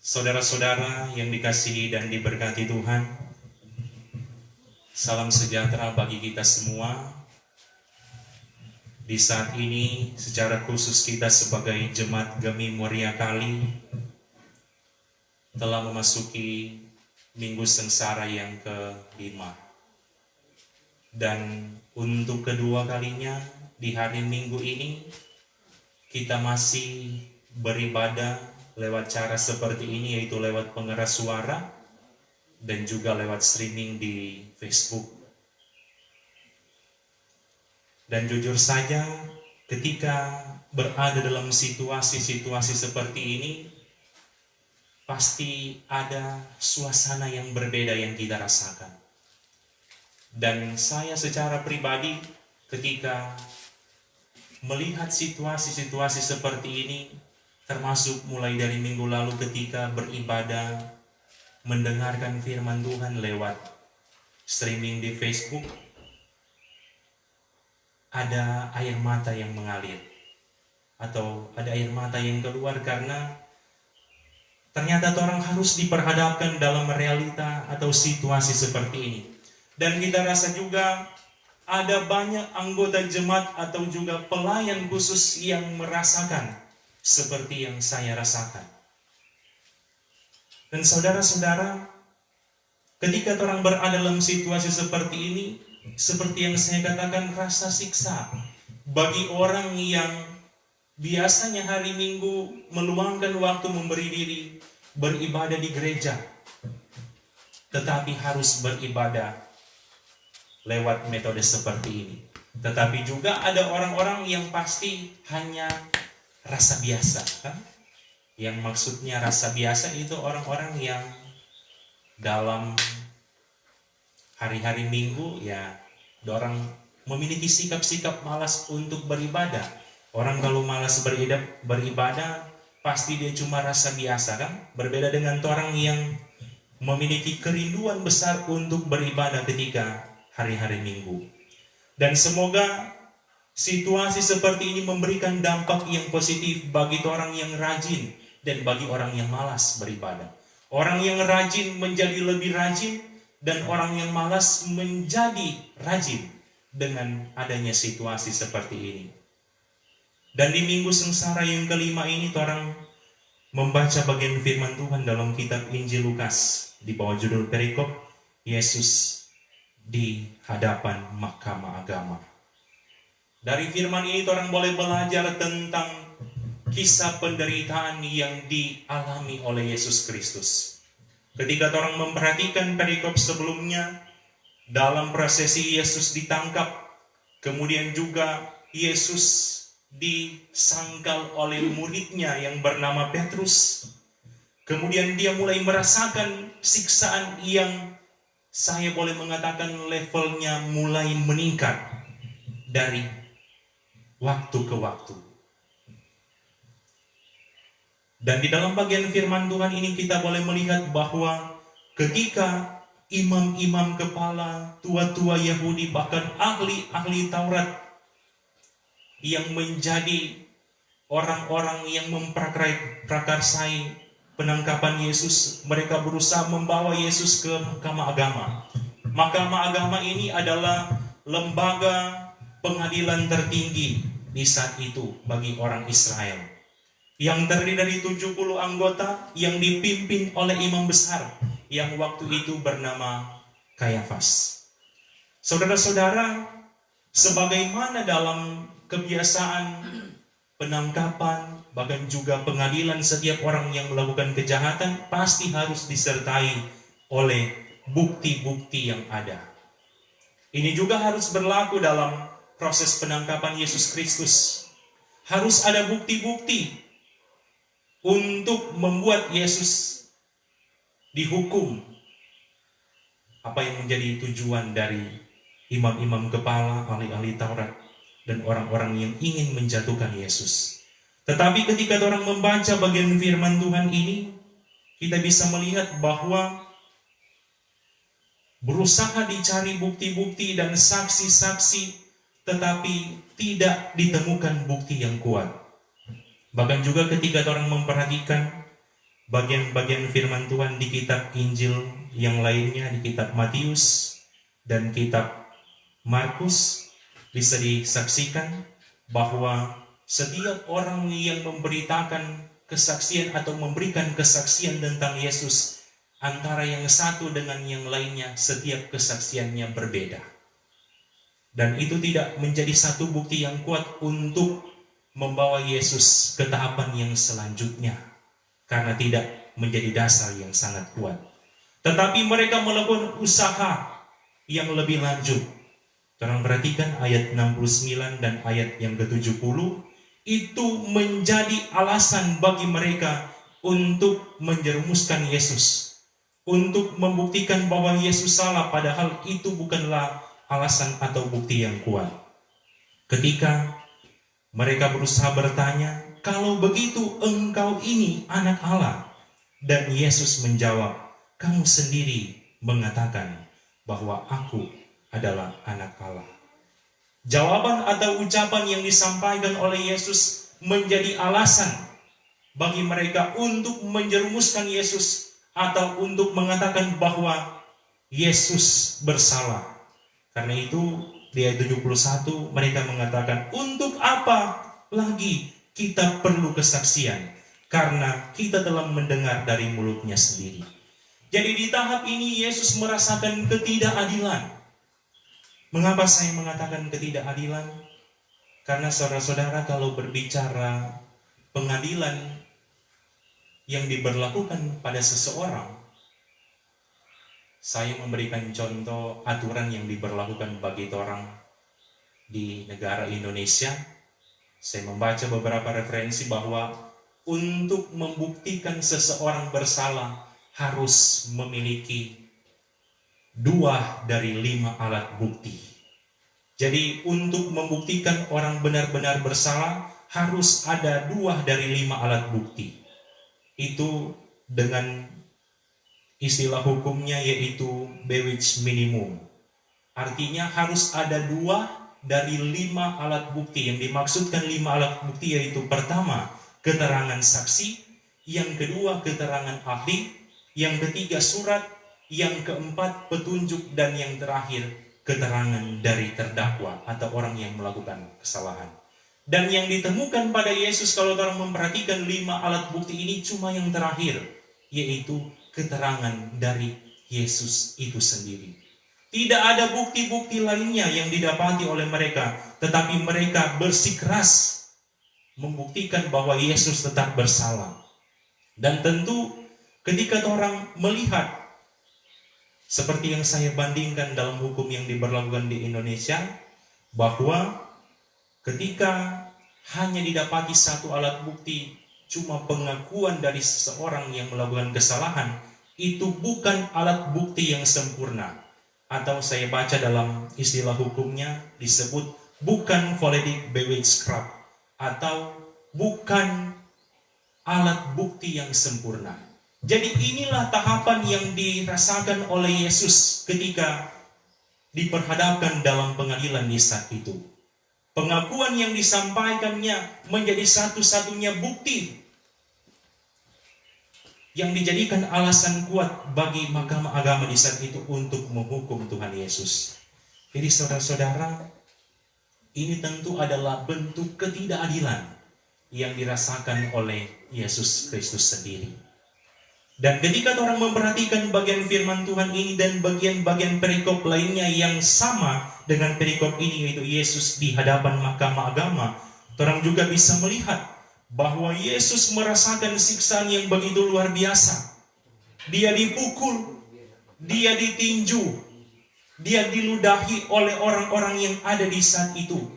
Saudara-saudara yang dikasihi dan diberkati Tuhan, salam sejahtera bagi kita semua. Di saat ini, secara khusus kita sebagai Jemaat Gemi Muria Kali telah memasuki Minggu Sengsara yang ke-5. Dan untuk kedua kalinya di hari Minggu ini, kita masih beribadah lewat cara seperti ini, yaitu lewat pengeras suara dan juga lewat streaming di Facebook. Dan jujur saja, ketika berada dalam situasi-situasi seperti ini, pasti ada suasana yang berbeda yang kita rasakan. Dan saya secara pribadi, ketika melihat situasi-situasi seperti ini, termasuk mulai dari minggu lalu ketika beribadah, mendengarkan firman Tuhan lewat streaming di Facebook, ada air mata yang mengalir, atau ada air mata yang keluar karena ternyata orang harus diperhadapkan dalam realita atau situasi seperti ini. Dan kita rasa juga ada banyak anggota jemaat atau juga pelayan khusus yang merasakan seperti yang saya rasakan. Dan saudara-saudara, ketika orang berada dalam situasi seperti ini, seperti yang saya katakan, rasa siksa bagi orang yang biasanya hari Minggu meluangkan waktu memberi diri beribadah di gereja, tetapi harus beribadah lewat metode seperti ini. Tetapi juga ada orang-orang yang pasti hanya rasa biasa, kan? Yang maksudnya rasa biasa itu orang-orang yang dalam hari-hari Minggu ya, orang memiliki sikap-sikap malas untuk beribadah. Orang kalau malas beribadah, pasti dia cuma rasa biasa, kan? Berbeda dengan orang yang memiliki kerinduan besar untuk beribadah ketika hari-hari Minggu. Dan semoga situasi seperti ini memberikan dampak yang positif bagi orang yang rajin dan bagi orang yang malas beribadah. Orang yang rajin menjadi lebih rajin, dan orang yang malas menjadi rajin dengan adanya situasi seperti ini. Dan di Minggu Sengsara yang ke-5 ini, orang membaca bagian firman Tuhan dalam kitab Injil Lukas di bawah judul perikop Yesus di hadapan mahkamah agama. Dari firman ini orang boleh belajar tentang kisah penderitaan yang dialami oleh Yesus Kristus. Ketika orang memperhatikan perikop sebelumnya, dalam prosesi Yesus ditangkap, kemudian juga Yesus disangkal oleh muridnya yang bernama Petrus. Kemudian dia mulai merasakan siksaan yang saya boleh mengatakan levelnya mulai meningkat dari waktu ke waktu. Dan di dalam bagian firman Tuhan ini kita boleh melihat bahwa ketika imam-imam kepala, tua-tua Yahudi, bahkan ahli-ahli Taurat yang menjadi orang-orang yang memprakarsai penangkapan Yesus, mereka berusaha membawa Yesus ke mahkamah agama. Mahkamah agama ini adalah lembaga pengadilan tertinggi di saat itu bagi orang Israel, yang terdiri dari 70 anggota yang dipimpin oleh imam besar yang waktu itu bernama Kayafas. Saudara-saudara, sebagaimana dalam kebiasaan penangkapan, bahkan juga pengadilan, setiap orang yang melakukan kejahatan pasti harus disertai oleh bukti-bukti yang ada. Ini juga harus berlaku dalam proses penangkapan Yesus Kristus. Harus ada bukti-bukti untuk membuat Yesus dihukum. Apa yang menjadi tujuan dari imam-imam kepala, ahli-ahli Taurat, dan orang-orang yang ingin menjatuhkan Yesus. Tetapi ketika orang membaca bagian firman Tuhan ini, kita bisa melihat bahwa berusaha dicari bukti-bukti dan saksi-saksi, tetapi tidak ditemukan bukti yang kuat. Bahkan juga ketika orang memperhatikan bagian-bagian firman Tuhan di kitab Injil yang lainnya, di kitab Matius dan kitab Markus, bisa disaksikan bahwa setiap orang yang memberitakan kesaksian atau memberikan kesaksian tentang Yesus, antara yang satu dengan yang lainnya, setiap kesaksiannya berbeda. Dan itu tidak menjadi satu bukti yang kuat untuk membawa Yesus ke tahapan yang selanjutnya, karena tidak menjadi dasar yang sangat kuat. Tetapi mereka melakukan usaha yang lebih lanjut. Tolong perhatikan ayat 69 dan ayat yang ke-70. Itu menjadi alasan bagi mereka untuk menjerumuskan Yesus, untuk membuktikan bahwa Yesus salah, padahal itu bukanlah alasan atau bukti yang kuat. Ketika mereka berusaha bertanya, "Kalau begitu engkau ini anak Allah?" Dan Yesus menjawab, "Kamu sendiri mengatakan bahwa aku adalah anak Allah." Jawaban atau ucapan yang disampaikan oleh Yesus menjadi alasan bagi mereka untuk menjerumuskan Yesus atau untuk mengatakan bahwa Yesus bersalah. Karena itu di ayat 71 mereka mengatakan, "Untuk apa lagi kita perlu kesaksian? Karena kita telah mendengar dari mulutnya sendiri." Jadi di tahap ini Yesus merasakan ketidakadilan. Mengapa saya mengatakan ketidakadilan? Karena saudara-saudara, kalau berbicara pengadilan yang diberlakukan pada seseorang, saya memberikan contoh aturan yang diberlakukan bagi orang di negara Indonesia. Saya membaca beberapa referensi bahwa untuk membuktikan seseorang bersalah harus memiliki 2 dari 5 alat bukti. Jadi untuk membuktikan orang benar-benar bersalah harus ada 2 dari 5 alat bukti. Itu dengan istilah hukumnya yaitu bewitch minimum. Artinya harus ada 2 dari 5 alat bukti. Yang dimaksudkan 5 alat bukti yaitu pertama, keterangan saksi, yang kedua keterangan ahli, yang ketiga surat, yang keempat petunjuk, dan yang terakhir keterangan dari terdakwa atau orang yang melakukan kesalahan. Dan yang ditemukan pada Yesus, kalau orang memperhatikan 5 alat bukti ini, cuma yang terakhir, yaitu keterangan dari Yesus itu sendiri. Tidak ada bukti-bukti lainnya yang didapati oleh mereka, tetapi mereka bersikeras membuktikan bahwa Yesus tetap bersalah. Dan tentu ketika orang melihat seperti yang saya bandingkan dalam hukum yang diberlakukan di Indonesia, bahwa ketika hanya didapati 1 alat bukti, cuma pengakuan dari seseorang yang melakukan kesalahan, itu bukan alat bukti yang sempurna. Atau saya baca dalam istilah hukumnya disebut bukan validic bewitchcraft, atau bukan alat bukti yang sempurna. Jadi inilah tahapan yang dirasakan oleh Yesus ketika diperhadapkan dalam pengadilan di saat itu. Pengakuan yang disampaikannya menjadi satu-satunya bukti yang dijadikan alasan kuat bagi mahkamah agama di saat itu untuk menghukum Tuhan Yesus. Jadi saudara-saudara, ini tentu adalah bentuk ketidakadilan yang dirasakan oleh Yesus Kristus sendiri. Dan ketika orang memperhatikan bagian firman Tuhan ini dan bagian-bagian perikop lainnya yang sama dengan perikop ini, yaitu Yesus di hadapan mahkamah agama, orang juga bisa melihat bahwa Yesus merasakan siksaan yang begitu luar biasa. Dia dipukul, dia ditinju, dia diludahi oleh orang-orang yang ada di saat itu.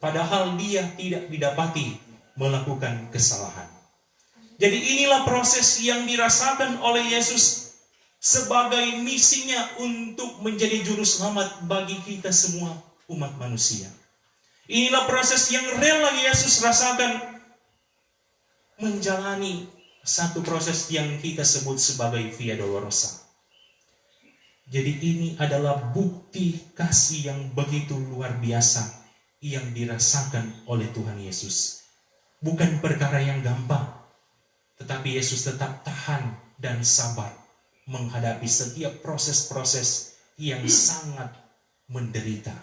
Padahal dia tidak didapati melakukan kesalahan. Jadi inilah proses yang dirasakan oleh Yesus sebagai misinya untuk menjadi juru selamat bagi kita semua umat manusia. Inilah proses yang rela Yesus rasakan menjalani satu proses yang kita sebut sebagai Via Dolorosa. Jadi ini adalah bukti kasih yang begitu luar biasa yang dirasakan oleh Tuhan Yesus. Bukan perkara yang gampang, tetapi Tetapi Yesus tetap tahan dan sabar menghadapi setiap proses-proses yang sangat menderita,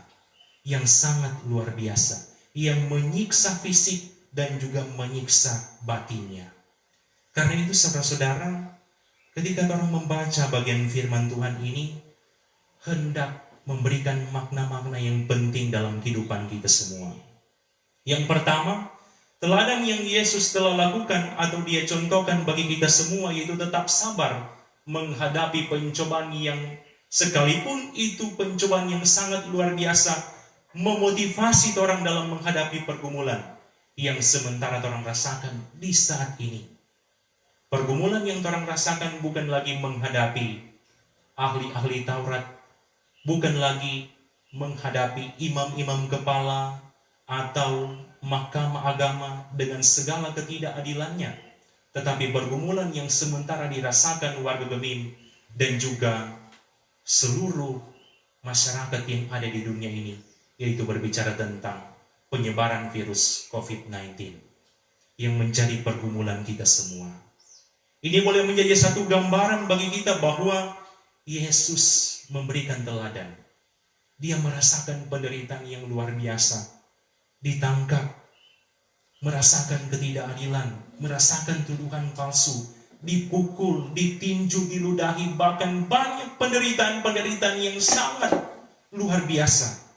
yang sangat luar biasa, yang menyiksa fisik dan juga menyiksa batinnya. Karena itu saudara-saudara, ketika orang membaca bagian firman Tuhan ini, hendak memberikan makna-makna yang penting dalam kehidupan kita semua. Yang pertama, teladan yang Yesus telah lakukan atau dia contohkan bagi kita semua, yaitu tetap sabar menghadapi pencobaan yang sekalipun itu pencobaan yang sangat luar biasa, memotivasi orang dalam menghadapi pergumulan yang sementara orang rasakan di saat ini. Pergumulan yang orang rasakan bukan lagi menghadapi ahli-ahli Taurat, bukan lagi menghadapi imam-imam kepala atau mahkamah agama dengan segala ketidakadilannya, tetapi pergumulan yang sementara dirasakan warga Gemim dan juga seluruh masyarakat yang ada di dunia ini, yaitu berbicara tentang penyebaran virus COVID-19 yang menjadi pergumulan kita semua. Ini boleh menjadi satu gambaran bagi kita bahwa Yesus memberikan teladan. Dia merasakan penderitaan yang luar biasa, ditangkap, merasakan ketidakadilan, merasakan tuduhan palsu, dipukul, ditinju, diludahi, bahkan banyak penderitaan-penderitaan yang sangat luar biasa.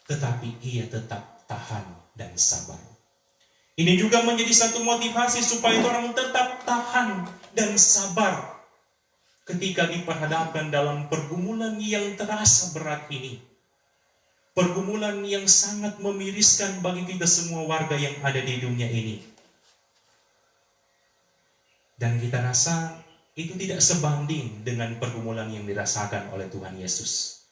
Tetapi ia tetap tahan dan sabar. Ini juga menjadi satu motivasi supaya orang tetap tahan dan sabar ketika diperhadapkan dalam pergumulan yang terasa berat ini. Pergumulan yang sangat memiriskan bagi kita semua warga yang ada di dunia ini. Dan kita rasa itu tidak sebanding dengan pergumulan yang dirasakan oleh Tuhan Yesus.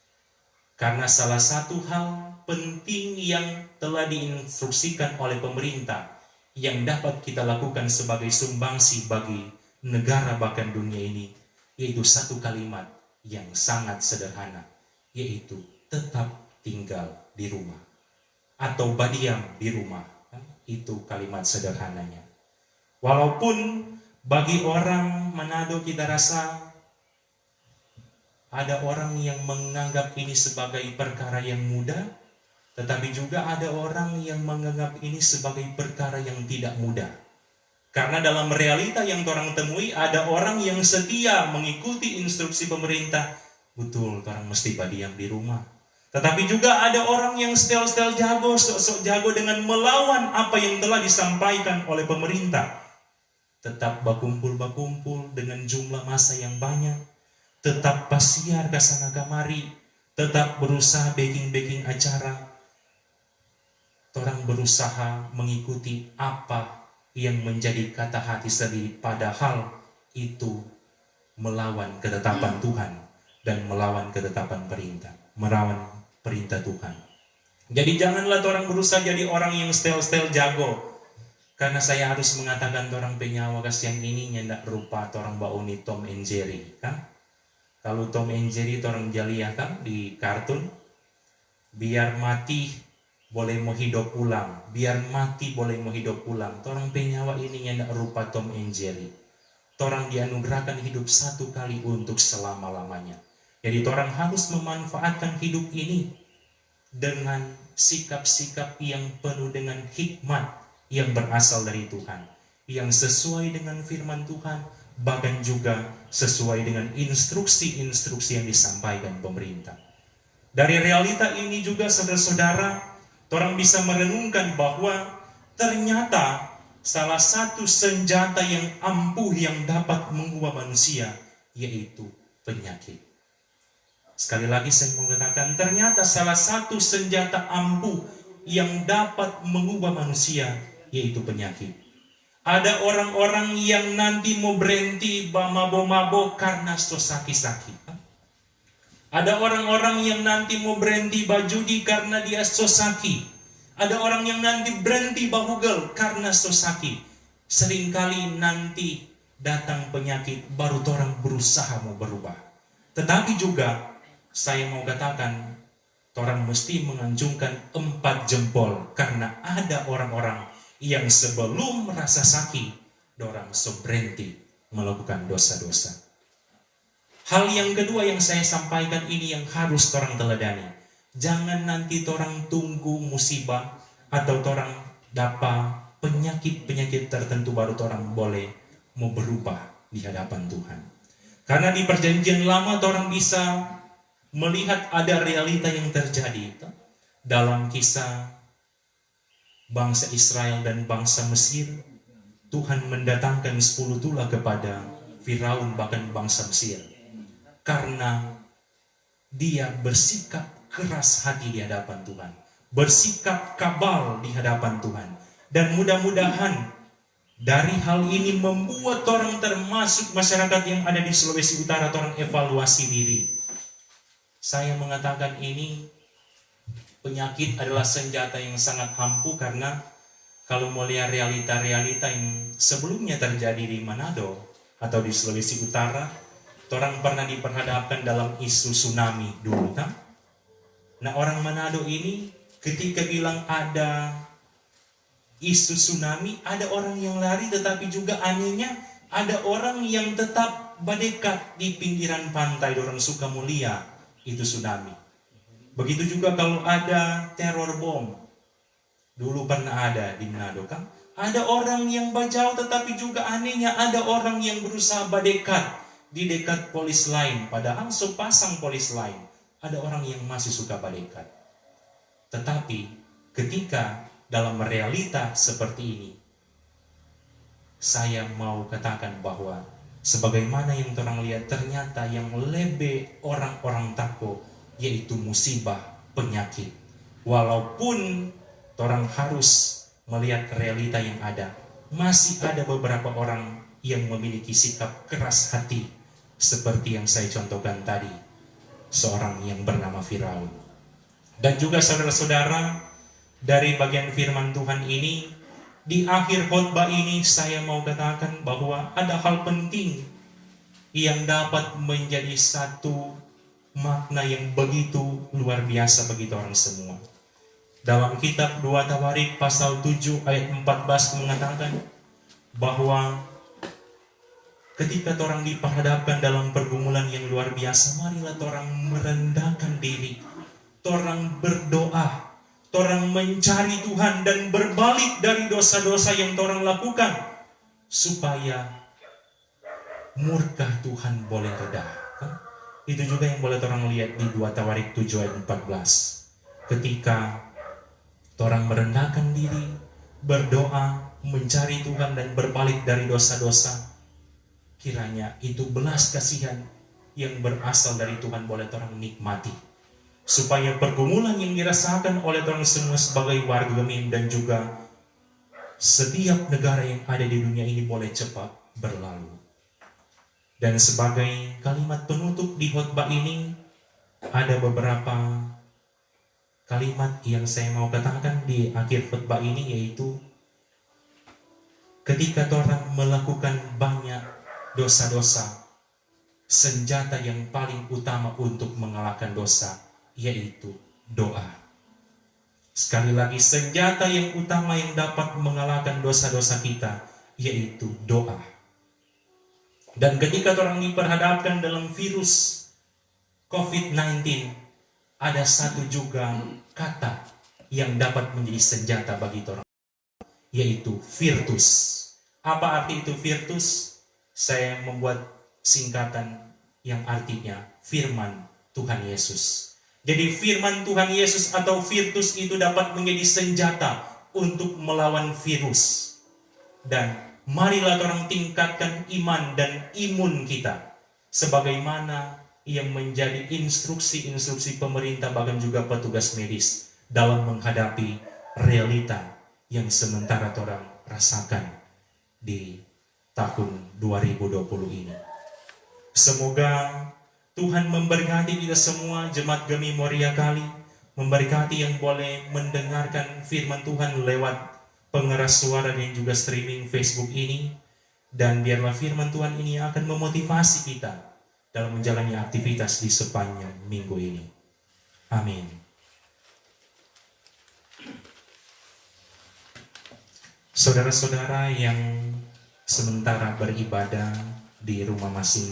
Karena salah satu hal penting yang telah diinstruksikan oleh pemerintah yang dapat kita lakukan sebagai sumbangsi bagi negara bahkan dunia ini, yaitu satu kalimat yang sangat sederhana, yaitu tetap tinggal di rumah atau berdiam di rumah. Itu kalimat sederhananya. Walaupun bagi orang Manado kita rasa ada orang yang menganggap ini sebagai perkara yang mudah, tetapi juga ada orang yang menganggap ini sebagai perkara yang tidak mudah. Karena dalam realita yang orang temui, ada orang yang setia mengikuti instruksi pemerintah. Betul, orang mesti berdiam di rumah. Tetapi juga ada orang yang setel-setel jago, sok-sok jago dengan melawan apa yang telah disampaikan oleh pemerintah. Tetap berkumpul-berkumpul dengan jumlah massa yang banyak. Tetap pasiar ke sana kemari. Tetap berusaha baking-baking acara. Orang berusaha mengikuti apa yang menjadi kata hati sendiri, padahal itu melawan ketetapan Tuhan dan melawan ketetapan perintah, melawan perintah Tuhan. Jadi janganlah orang berusaha jadi orang yang setel-setel jago. Karena saya harus mengatakan orang penyawa yang ini nyendak rupa orang bauni Tom and Jerry, kan? Kalau Tom and Jerry orang jaliah kan di kartun, biar mati boleh mau hidup ulang, biar mati boleh mau hidup ulang. Orang penyawa ini yang rupa Tom and Jerry. Orang dianugerahkan hidup satu kali untuk selama-lamanya. Jadi orang harus memanfaatkan hidup ini dengan sikap-sikap yang penuh dengan hikmat yang berasal dari Tuhan, yang sesuai dengan firman Tuhan, bahkan juga sesuai dengan instruksi-instruksi yang disampaikan pemerintah. Dari realita ini juga saudara-saudara, orang bisa merenungkan bahwa ternyata salah satu senjata yang ampuh yang dapat mengubah manusia, yaitu penyakit. Sekali lagi saya mau katakan, ternyata salah satu senjata ampuh yang dapat mengubah manusia, yaitu penyakit. Ada orang-orang yang nanti mau berhenti mabok-mabok karena sakit-sakit. Ada orang-orang yang nanti mau berhenti bajudi karena dia sosaki. Ada orang yang nanti berhenti bahugel karena sosaki. Seringkali nanti datang penyakit baru orang berusaha mau berubah. Tetapi juga saya mau katakan, orang mesti menganjungkan 4 jempol karena ada orang-orang yang sebelum merasa sakit dorang so berhenti melakukan dosa-dosa. Hal yang kedua yang saya sampaikan ini yang harus orang teladani. Jangan nanti orang tunggu musibah atau orang dapat penyakit-penyakit tertentu baru orang boleh mau berubah di hadapan Tuhan. Karena di perjanjian lama orang bisa melihat ada realita yang terjadi dalam kisah bangsa Israel dan bangsa Mesir. Tuhan mendatangkan 10 tulah kepada Firaun bahkan bangsa Mesir. Karena dia bersikap keras hati di hadapan Tuhan. Bersikap kabal di hadapan Tuhan. Dan mudah-mudahan dari hal ini membuat orang termasuk masyarakat yang ada di Sulawesi Utara orang evaluasi diri. Saya mengatakan ini penyakit adalah senjata yang sangat ampuh karena kalau melihat realita-realita yang sebelumnya terjadi di Manado atau di Sulawesi Utara, orang pernah diperhadapkan dalam isu tsunami dulu kan? Nah orang Manado ini ketika bilang ada isu tsunami, ada orang yang lari tetapi juga anehnya ada orang yang tetap berdekat di pinggiran pantai orang Sukamulia itu tsunami. Begitu juga kalau ada teror bom. Dulu pernah ada di Manado kan? Ada orang yang bajau tetapi juga anehnya ada orang yang berusaha berdekat di dekat polis lain. Padahal sepasang polis lain. Ada orang yang masih suka berdekat. Tetapi ketika dalam realita seperti ini, saya mau katakan bahwa sebagaimana yang orang lihat ternyata yang lebih orang-orang takut yaitu musibah penyakit. Walaupun orang harus melihat realita yang ada, masih ada beberapa orang yang memiliki sikap keras hati seperti yang saya contohkan tadi, seorang yang bernama Firaun. Dan juga saudara-saudara, dari bagian firman Tuhan ini, di akhir khotbah ini saya mau katakan bahwa ada hal penting yang dapat menjadi satu makna yang begitu luar biasa bagi orang semua. Dalam kitab 2 Tawarik pasal 7 ayat 14 mengatakan bahwa ketika orang diperhadapkan dalam pergumulan yang luar biasa, marilah orang merendahkan diri, orang berdoa, orang mencari Tuhan dan berbalik dari dosa-dosa yang orang lakukan supaya murka Tuhan boleh reda. Itu juga yang boleh orang lihat di 2 Tawarik 7 ayat 14. Ketika orang merendahkan diri, berdoa, mencari Tuhan dan berbalik dari dosa-dosa, kiranya itu belas kasihan yang berasal dari Tuhan boleh orang nikmati. Supaya pergumulan yang dirasakan oleh orang semua sebagai warga Gemin dan juga setiap negara yang ada di dunia ini boleh cepat berlalu. Dan sebagai kalimat penutup di khotbah ini, ada beberapa kalimat yang saya mau katakan di akhir khotbah ini, yaitu ketika orang melakukan banyak dosa-dosa, senjata yang paling utama untuk mengalahkan dosa yaitu doa. Sekali lagi, senjata yang utama yang dapat mengalahkan dosa-dosa kita yaitu doa. Dan ketika orang diperhadapkan dalam virus COVID-19, ada satu juga kata yang dapat menjadi senjata bagi orang, yaitu virtus. Apa arti itu virtus? Saya membuat singkatan yang artinya firman Tuhan Yesus. Jadi firman Tuhan Yesus atau virtus itu dapat menjadi senjata untuk melawan virus. Dan marilah orang tingkatkan iman dan imun kita sebagaimana yang menjadi instruksi-instruksi pemerintah bahkan juga petugas medis dalam menghadapi realita yang sementara orang rasakan di tahun 2020 ini. Semoga Tuhan memberkati kita semua, jemaat Gemi Moria Kali, memberkati yang boleh mendengarkan firman Tuhan lewat pengeras suara dan juga streaming Facebook ini, dan biarlah firman Tuhan ini akan memotivasi kita dalam menjalani aktivitas di sepanjang minggu ini. Amin. Saudara-saudara yang sementara beribadah di rumah masing-masing.